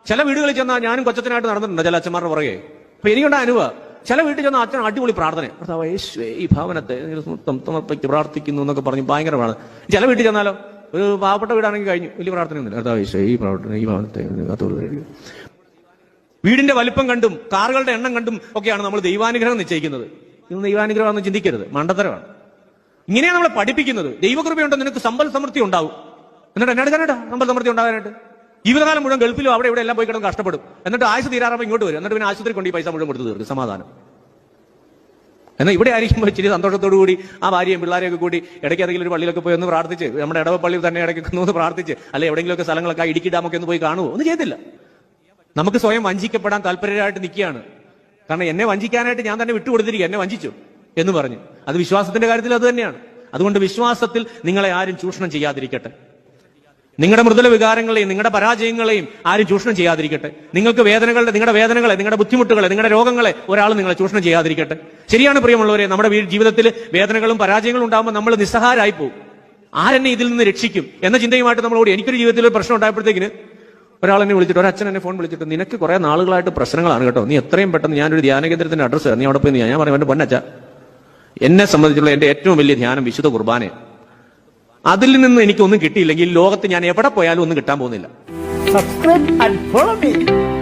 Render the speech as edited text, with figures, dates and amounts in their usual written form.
ചില വീടുകളിൽ ചെന്നാൽ ഞാനും കൊച്ചത്തിനായിട്ട് നടന്നിട്ടുണ്ട് ചില അച്ഛന്മാരുടെ പുറകെ. അപ്പൊ എനിക്കുണ്ട അനുഭവം, ചില വീട്ടിൽ ചെന്നാൽ അച്ഛൻ അടിപൊളി പ്രാർത്ഥന, കർത്താവേ യേശുവേ ഈ ഭവനത്തെ സമർപ്പിച്ച് പ്രാർത്ഥിക്കുന്നു എന്നൊക്കെ പറഞ്ഞ് ഭയങ്കര പ്രാർത്ഥന. ചില വീട്ടിൽ ചെന്നാലോ, ഒരു പാവപ്പെട്ട വീടാണെങ്കിൽ കഴിഞ്ഞു, വലിയ പ്രാർത്ഥനയൊന്നുമില്ല, കർത്താവേ യേശുവേ ഈ പ്രാർത്ഥന ഈ ഭവനത്തെ. വീടിന്റെ വലിപ്പം കണ്ടും കാറുകളുടെ എണ്ണം കണ്ടും ഒക്കെയാണ് നമ്മൾ ദൈവാനുഗ്രഹം നിശ്ചയിക്കുന്നത്. ഇത് ദൈവാനുഗ്രഹമാണെന്ന് ചിന്തിക്കരുത്, മണ്ടത്തരമാണ്. ഇങ്ങനെയാണ് നമ്മളെ പഠിപ്പിക്കുന്നത്. ദൈവകൃപയുണ്ടോ നിനക്ക് സമ്പൽ സമൃദ്ധി ഉണ്ടാവും. എന്നിട്ട് എന്നെടുക്കാനായിട്ടാ സമ്പൽ സമൃദ്ധി ഉണ്ടാകാനായിട്ട്? ജീവിതകാലം മുഴുവൻ ഗൾഫിലും അവിടെ ഇവിടെ എല്ലാം പോയി കിടന്ന് കഷ്ടപ്പെടും. എന്നിട്ട് ആയുസ് തീരാറാകുമ്പോൾ ഇങ്ങോട്ട് വരും. എന്നിട്ട് പിന്നെ ആശുപത്രി കൊണ്ട് ഈ പൈസ മുഴുവൻ കൊടുത്ത് തീർക്കും, സമാധാനം. എന്നാൽ ഇവിടെ ആയിരിക്കുമ്പോൾ ഇച്ചിരി സന്തോഷത്തോടു കൂടി ആ ഭാര്യയും പിള്ളേരെയൊക്കെ കൂടി ഇടയ്ക്ക് ഏതെങ്കിലും ഒരു പള്ളിയിലൊക്കെ പോയി ഒന്ന് പ്രാർത്ഥിച്ച്, നമ്മുടെ ഇടവ പള്ളിയിൽ തന്നെ ഇടയ്ക്ക് ഒന്ന് പ്രാർത്ഥിച്ച്, അല്ലെ എവിടെയെങ്കിലുമൊക്കെ സ്ഥലങ്ങളൊക്കെ ഇടുക്കി ഡാമൊക്കെ ഒന്ന് പോയി കാണുമോ? ഒന്നും ചെയ്തില്ല. നമുക്ക് സ്വയം വഞ്ചിക്കപ്പെടാൻ താല്പര്യമായിട്ട് നിൽക്കുകയാണ്. കാരണം എന്നെ വഞ്ചിക്കാനായിട്ട് ഞാൻ തന്നെ വിട്ടുകൊടുത്തിരിക്കുക, എന്നെ വഞ്ചിച്ചു എന്ന് പറഞ്ഞു. അത് വിശ്വാസത്തിന്റെ കാര്യത്തിൽ അത് തന്നെയാണ്. അതുകൊണ്ട് വിശ്വാസത്തിൽ നിങ്ങളെ ആരും ചൂഷണം ചെയ്യാതിരിക്കട്ടെ. നിങ്ങളുടെ മൃദുല വികാരങ്ങളെയും നിങ്ങളുടെ പരാജയങ്ങളെയും ആരും ചൂഷണം ചെയ്യാതിരിക്കട്ടെ. നിങ്ങളുടെ വേദനകളെ, നിങ്ങളുടെ ബുദ്ധിമുട്ടുകളെ, നിങ്ങളുടെ രോഗങ്ങളെ ഒരാൾ നിങ്ങളെ ചൂഷണം ചെയ്യാതിരിക്കട്ടെ. ശരിയാണ് പ്രിയമുള്ളവരെ, നമ്മുടെ ജീവിതത്തിൽ വേദനകളും പരാജയങ്ങളും ഉണ്ടാകുമ്പോൾ നമ്മൾ നിസ്സഹാരായി പോകും. ആരെന്നെ ഇതിൽ നിന്ന് രക്ഷിക്കും എന്ന ചിന്തയുമായിട്ട് നമ്മൾ ഓടി. എനിക്കൊരു ജീവിതത്തിൽ ഒരു പ്രശ്നം ഉണ്ടായപ്പോഴത്തേക്കിന് ഒരാൾ എന്നെ വിളിച്ചിട്ട്, ഒരച്ഛൻ എന്നെ ഫോൺ വിളിച്ചിട്ട്, നിനക്ക് കുറെ നാളുകളായിട്ട് പ്രശ്നങ്ങളാണ് കേട്ടോ, നീ എത്രയും പെട്ടെന്ന് ഞാനൊരു ധ്യാന കേന്ദ്രത്തിന്റെ അഡ്രസ്സ് നീ അവിടെ പോയി. ഞാൻ പറഞ്ഞു, എന്റെ പൊന്നച്ച, എന്നെ സംബന്ധിച്ചുള്ള എന്റെ ഏറ്റവും വലിയ ധ്യാനം വിശുദ്ധ കുർബാനയാണ്. അതിൽ നിന്ന് എനിക്കൊന്നും കിട്ടിയില്ലെങ്കിൽ ലോകത്ത് ഞാൻ എവിടെ പോയാലും ഒന്നും കിട്ടാൻ പോകുന്നില്ല. Subscribe and follow me.